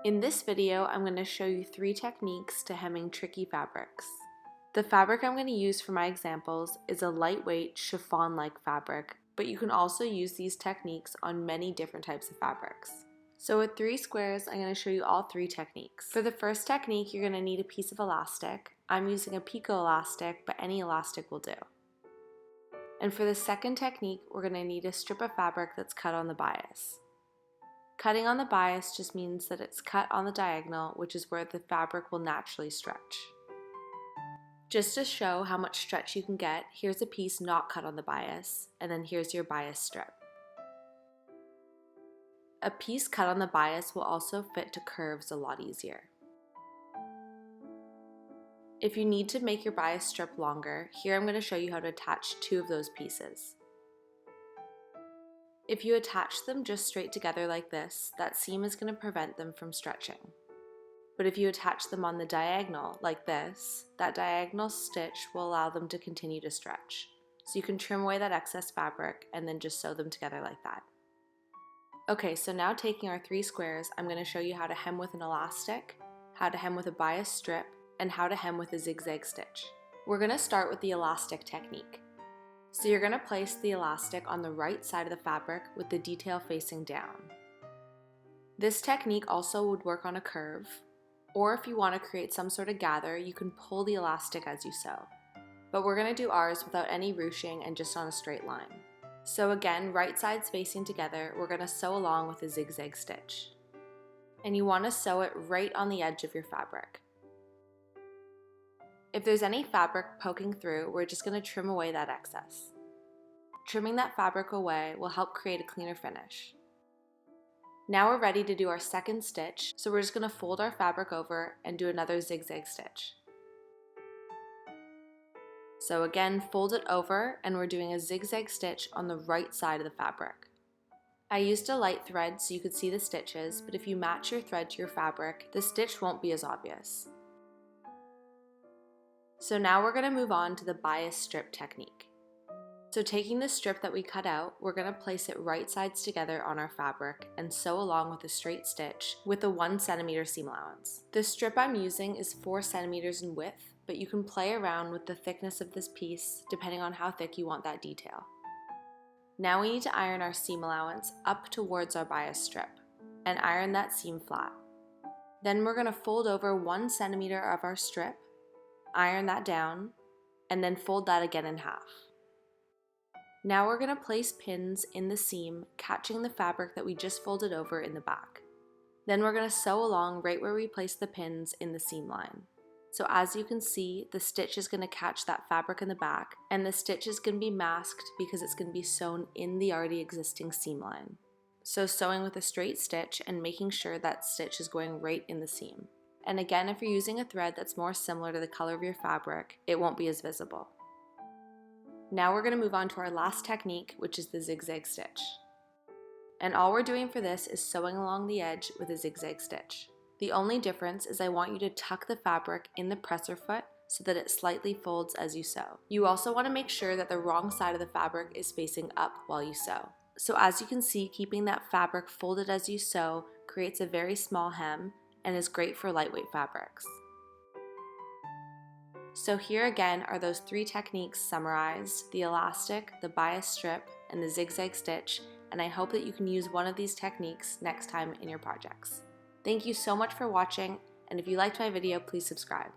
In this video, I'm going to show you 3 techniques to hemming tricky fabrics. The fabric I'm going to use for my examples is a lightweight chiffon-like fabric, but you can also use these techniques on many different types of fabrics. So with 3 squares, I'm going to show you all 3 techniques. For the first technique, you're going to need a piece of elastic. I'm using a picot elastic, but any elastic will do. And for the second technique, we're going to need a strip of fabric that's cut on the bias. Cutting on the bias just means that it's cut on the diagonal, which is where the fabric will naturally stretch. Just to show how much stretch you can get, here's a piece not cut on the bias, and then here's your bias strip. A piece cut on the bias will also fit to curves a lot easier. If you need to make your bias strip longer, here I'm going to show you how to attach 2 of those pieces. If you attach them just straight together like this, that seam is going to prevent them from stretching. But if you attach them on the diagonal like this, that diagonal stitch will allow them to continue to stretch. So you can trim away that excess fabric and then just sew them together like that. Okay, so now taking our 3 squares, I'm going to show you how to hem with an elastic, how to hem with a bias strip, and how to hem with a zigzag stitch. We're going to start with the elastic technique. So you're going to place the elastic on the right side of the fabric with the detail facing down. This technique also would work on a curve, or if you want to create some sort of gather, you can pull the elastic as you sew. But we're going to do ours without any ruching and just on a straight line. So again, right sides facing together, we're going to sew along with a zigzag stitch. And you want to sew it right on the edge of your fabric. If there's any fabric poking through, we're just going to trim away that excess. Trimming that fabric away will help create a cleaner finish. Now we're ready to do our second stitch, so we're just going to fold our fabric over and do another zigzag stitch. So again, fold it over and we're doing a zigzag stitch on the right side of the fabric. I used a light thread so you could see the stitches, but if you match your thread to your fabric, the stitch won't be as obvious. So now we're going to move on to the bias strip technique. So taking the strip that we cut out, we're going to place it right sides together on our fabric and sew along with a straight stitch with a 1 centimeter seam allowance. The strip I'm using is 4 centimeters in width, but you can play around with the thickness of this piece depending on how thick you want that detail. Now we need to iron our seam allowance up towards our bias strip and iron that seam flat. Then we're going to fold over 1 centimeter of our strip, iron that down, and then fold that again in half. Now we're going to place pins in the seam, catching the fabric that we just folded over in the back. Then we're going to sew along right where we placed the pins in the seam line. So as you can see, the stitch is going to catch that fabric in the back, and the stitch is going to be masked because it's going to be sewn in the already existing seam line. So sewing with a straight stitch and making sure that stitch is going right in the seam. And again, if you're using a thread that's more similar to the color of your fabric, it won't be as visible. Now we're going to move on to our last technique, which is the zigzag stitch. And all we're doing for this is sewing along the edge with a zigzag stitch. The only difference is I want you to tuck the fabric in the presser foot so that it slightly folds as you sew. You also want to make sure that the wrong side of the fabric is facing up while you sew. So as you can see, keeping that fabric folded as you sew creates a very small hem and is great for lightweight fabrics. So here again are those 3 techniques summarized: the elastic, the bias strip, and the zigzag stitch, and I hope that you can use one of these techniques next time in your projects. Thank you so much for watching, and if you liked my video, please subscribe.